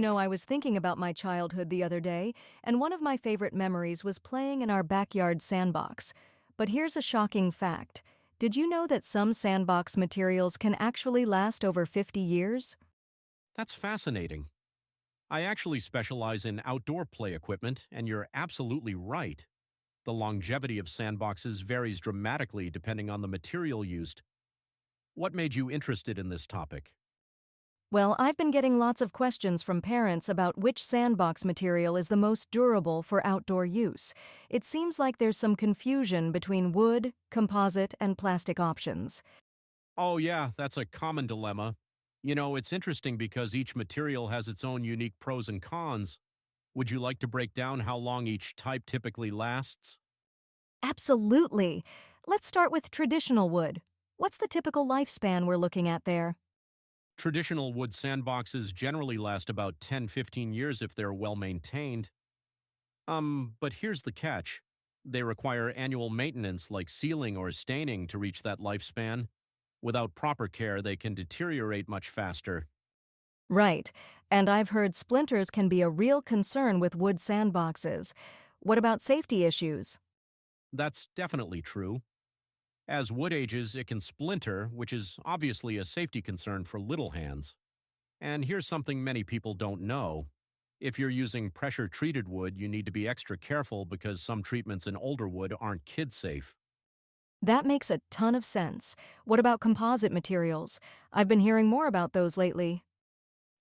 I was thinking about my childhood the other day, and one of my favorite memories was playing in our backyard sandbox. But here's a shocking fact. Did you know that some sandbox materials can actually last over 50 years? That's fascinating. I actually specialize in outdoor play equipment, and you're absolutely right. The longevity of sandboxes varies dramatically depending on the material used. What made you interested in this topic? Well, I've been getting lots of questions from parents about which sandbox material is the most durable for outdoor use. It seems like there's some confusion between wood, composite, and plastic options. Oh, yeah, that's a common dilemma. It's interesting because each material has its own unique pros and cons. Would you like to break down how long each type typically lasts? Absolutely. Let's start with traditional wood. What's the typical lifespan we're looking at there? Traditional wood sandboxes generally last about 10-15 years if they're well maintained. But here's the catch. They require annual maintenance like sealing or staining to reach that lifespan. Without proper care, they can deteriorate much faster. Right, and I've heard splinters can be a real concern with wood sandboxes. What about safety issues? That's definitely true. As wood ages, it can splinter, which is obviously a safety concern for little hands. And here's something many people don't know. If you're using pressure treated wood, you need to be extra careful because some treatments in older wood aren't kid safe. That makes a ton of sense. What about composite materials? I've been hearing more about those lately.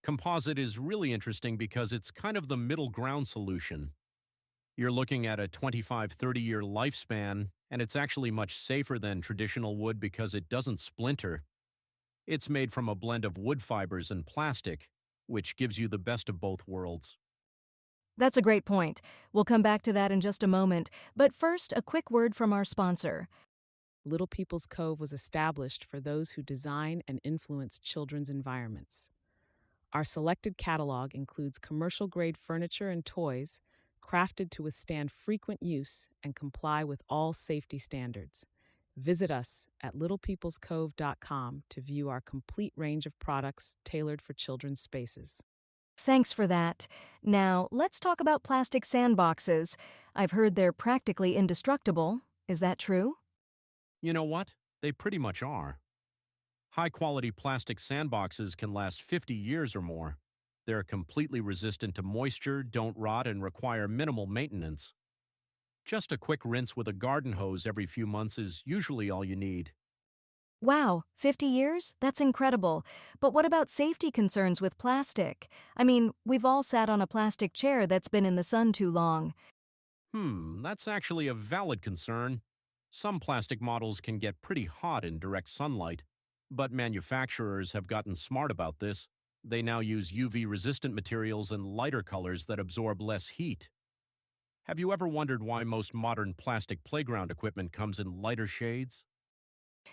Composite is really interesting because it's kind of the middle ground solution. You're looking at a 25-30 year lifespan, and it's actually much safer than traditional wood because it doesn't splinter. It's made from a blend of wood fibers and plastic, which gives you the best of both worlds. That's a great point. We'll come back to that in just a moment, but first, a quick word from our sponsor. Little People's Cove was established for those who design and influence children's environments. Our selected catalog includes commercial grade furniture and toys crafted to withstand frequent use and comply with all safety standards. Visit us at littlepeoplescove.com to view our complete range of products tailored for children's spaces. Thanks for that. Now, let's talk about plastic sandboxes. I've heard they're practically indestructible. Is that true? You know what? They pretty much are. High quality plastic sandboxes can last 50 years or more. They're completely resistant to moisture, don't rot, and require minimal maintenance. Just a quick rinse with a garden hose every few months is usually all you need. Wow, 50 years? That's incredible. But what about safety concerns with plastic? I mean, we've all sat on a plastic chair that's been in the sun too long. That's actually a valid concern. Some plastic models can get pretty hot in direct sunlight, but manufacturers have gotten smart about this. They now use UV-resistant materials and lighter colors that absorb less heat. Have you ever wondered why most modern plastic playground equipment comes in lighter shades?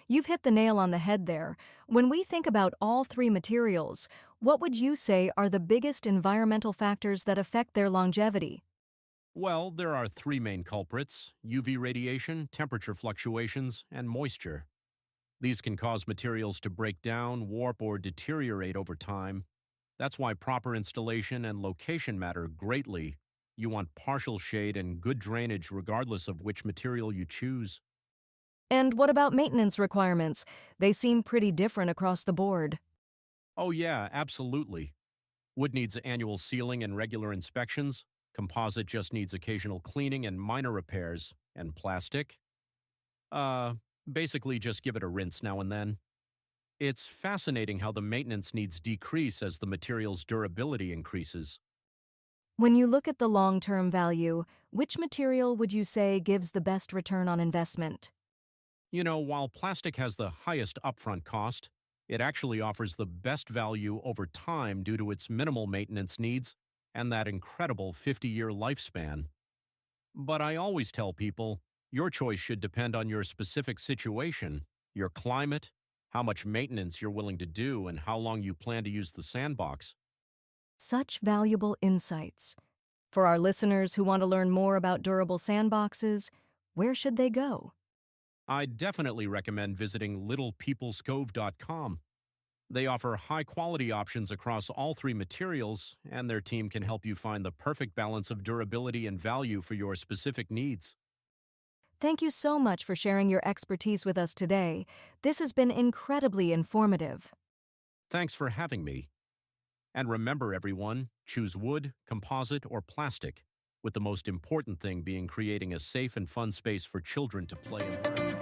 You've hit the nail on the head there. When we think about all three materials, what would you say are the biggest environmental factors that affect their longevity? Well, there are three main culprits: UV radiation, temperature fluctuations, and moisture. These can cause materials to break down, warp, or deteriorate over time. That's why proper installation and location matter greatly. You want partial shade and good drainage regardless of which material you choose. And what about maintenance requirements? They seem pretty different across the board. Oh yeah, absolutely. Wood needs annual sealing and regular inspections. Composite just needs occasional cleaning and minor repairs. And plastic? Uh, Basically just give it a rinse now and then. It's fascinating how the maintenance needs decrease as the material's durability increases. When you look at the long-term value, which material would you say gives the best return on investment? While plastic has the highest upfront cost, it actually offers the best value over time due to its minimal maintenance needs and that incredible 50-year lifespan. But I always tell people, your choice should depend on your specific situation, your climate, how much maintenance you're willing to do, and how long you plan to use the sandbox. Such valuable insights. For our listeners who want to learn more about durable sandboxes, where should they go? I'd definitely recommend visiting littlepeoplescove.com. They offer high-quality options across all three materials, and their team can help you find the perfect balance of durability and value for your specific needs. Thank you so much for sharing your expertise with us today. This has been incredibly informative. Thanks for having me. And remember, everyone, choose wood, composite, or plastic, with the most important thing being creating a safe and fun space for children to play and learn.